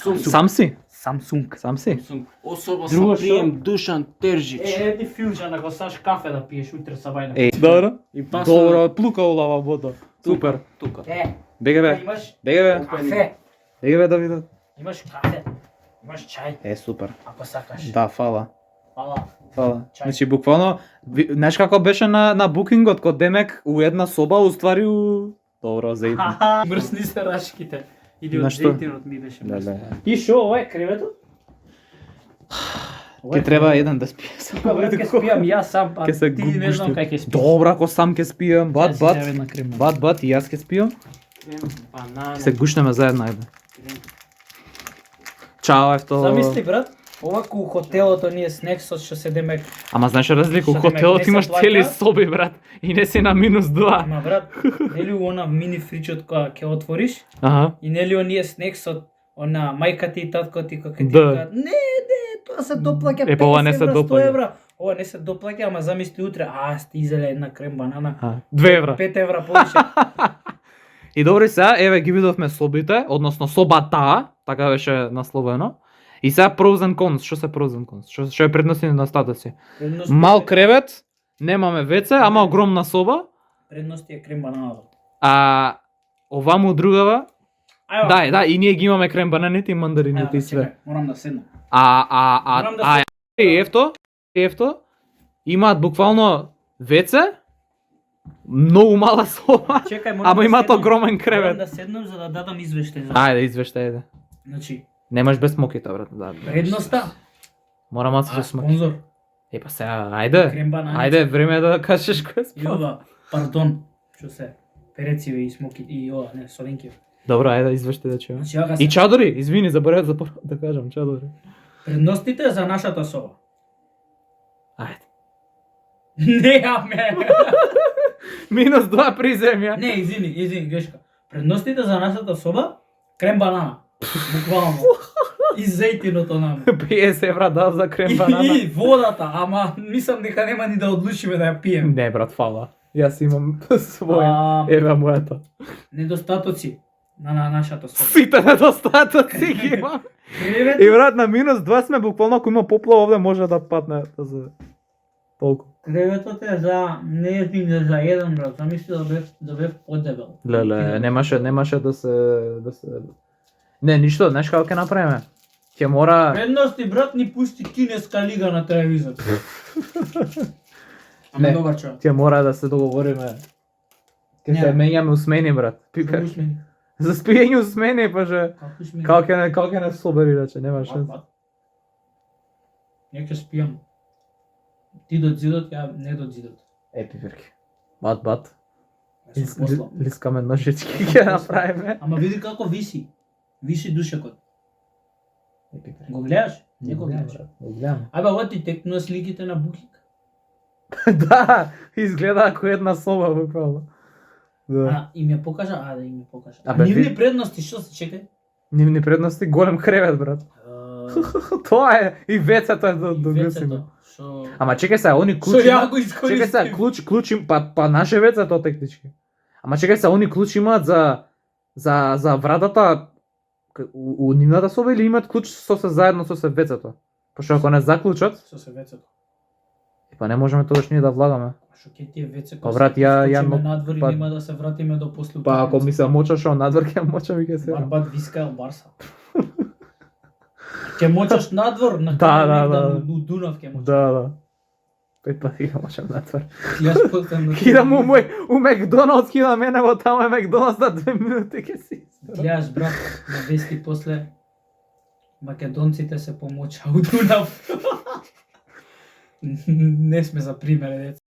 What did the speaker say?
Сам си? Samsung. Сам си? Особо Друго со што? прием Душан Тержич. Еди филџа на го саш кафе да пиеш утре са вајна. Добро. И паса Добро, плука улава вода. Супер. тука. Беге бе. Имаш Беге бе. кафе, Беге бе, Давида. имаш кафе, имаш чај, Супер. ако сакаш. Да, фала. Ала. Фала. Чај. Значи буквално, знаеш како беше на букингот код Демек у една соба, уствари у добро за Хаха, мрсни се рашките. Иди На од што? зејтинот ми беше Да, мрсно. да. И шо, ова е креветот? Ке треба еден да спие. Тука брат ке спијам јас сам, па Ке се ти не знам гугушту. кај ке спиеш. Добро, ако сам ке спијам, бат, бат. Крема. Бат, бат, и јас ке спијам. Крем, банана. Се гушнеме заедно, ајде. крем. Чао, ефто. Замисли брат, овако у хотелото ние снексот што се демек. Ама знаеш разлика, у Што демек, хотелот не се имаш плаќа? цели соби, брат, и не си на -2. Ама брат, нели она мини фричот која ќе отвориш Аха. и нели оние снексот, она мајка ти и татко ти кога ти Да. кажат, не, тоа се доплаќа Е, па ова не 50 се евра, 100 доплаќа. евра. Ова не се доплаќа, ама замисли утре, стизеле една крем банана. 2 евра. 5 евра повише. И добри сега, еве ги видовме собите, односно собата, така беше насловено. И сега pros and cons, што се pros and cons? Што е предности и недостатоци? Предност Мал е- кревет, немаме WC, ама огромна соба, Предност е крем бананата. а оваму другава, Ајде, да, и ние ги имаме крем бананите и мандарините и све. чекај, морам да седнам. Морам да Ефто, имаат буквално WC, многу мала соба, Чекај, морам ама да имаат седнам. огромен Морам кревет. да седнам за да дадам извештај за. Ајде, извештај, ајде. Значи, Немаш без смоките, брат, да. предноста, Морам да се смоки. спонзор, Па сега, ајде. крем бананица. Ајде, време е да кажеш кој е И спонзор. ова, пардон, што се, перециве и смоки и ова, не, соленки. Добро, ајде, извештај да чујам. Значи, вака И се. чадори, извини, заборавав да кажам, чадори. Предностите за нашата соба. Ајде. Немаме. -2 приземја. Не, извини, грешка. Предностите за нашата соба, крем банана. Буквално. И зејтиното нам. 50 евра дав за крем банана. И водата, ама мислам дека нема ни да одлучиме да ја пием. Не, брат, фала. Јас имам своја. А, Еве мојата. недостатоци на нашата соба. Сите недостатоци ги имам. Кревет, И брат, на -2 сме буквално, ако има поплава овде може да падне за толку. креветот е за не е за еден брат, замисли да бев подебел. Леле, немаше да се Не, ништо, знаеш како ќе направиме? Ќе мора Предности брат ни пусти кинеска лига на телевизор. Не. Ама добар човек. ќе мора да се договориме. Ќе се Не. менјаме усмени, брат. Пипер. Што усмени? За спиење усмени, па же Како усмени? како ќе не собери рече, нема шанс. Не ќе спијам. Ти до зидот, ја не до зидот. Пиперки. Бат. Јас сум послал. Лискаме ножички ќе направиме. Ама види како виси. Виси душекот. Го гледаш? Не го гледаш. Го гледам. Абе, ова ти текнува сликите на Booking. Да, изгледа како една соба буквално. Да. Им ја покажа? Да им ја покажа. Абе, Нивни предности, што се чекај? Нивни предности голем кревет, брат. Тоа е и вецето е до гасиме. Што... Ама чекај сега, они Што клучи. ја го Чекај сега, искористив. клуч им па наше вецето технички. Ама чекај сега, они клучи имаат за вратата у нивната соба или имаат клуч со се заедно со се вецето? Пошто ако не заклучат, Со се вецето. па не можеме тогаш ние да влагаме. Што ќе ти е веце? Па, брат, ја мо мо- надвор и па- нема да се вратиме до после. Па ако ми се мочаш од надвор ќе мочам и ќе се. Барбат Вискаел Барса. Ќе мочаш надвор на Да. у Дунав ќе мочаш. Да. 5 пати ќе мочам надвор. Јас потам да Кидам у Макдоналдс, кидам мене во таму е Макдоналдс за 2 минути ќе си. Гледаш брат, на вести после македонците се помоча у Дунав. Не сме за пример, деца.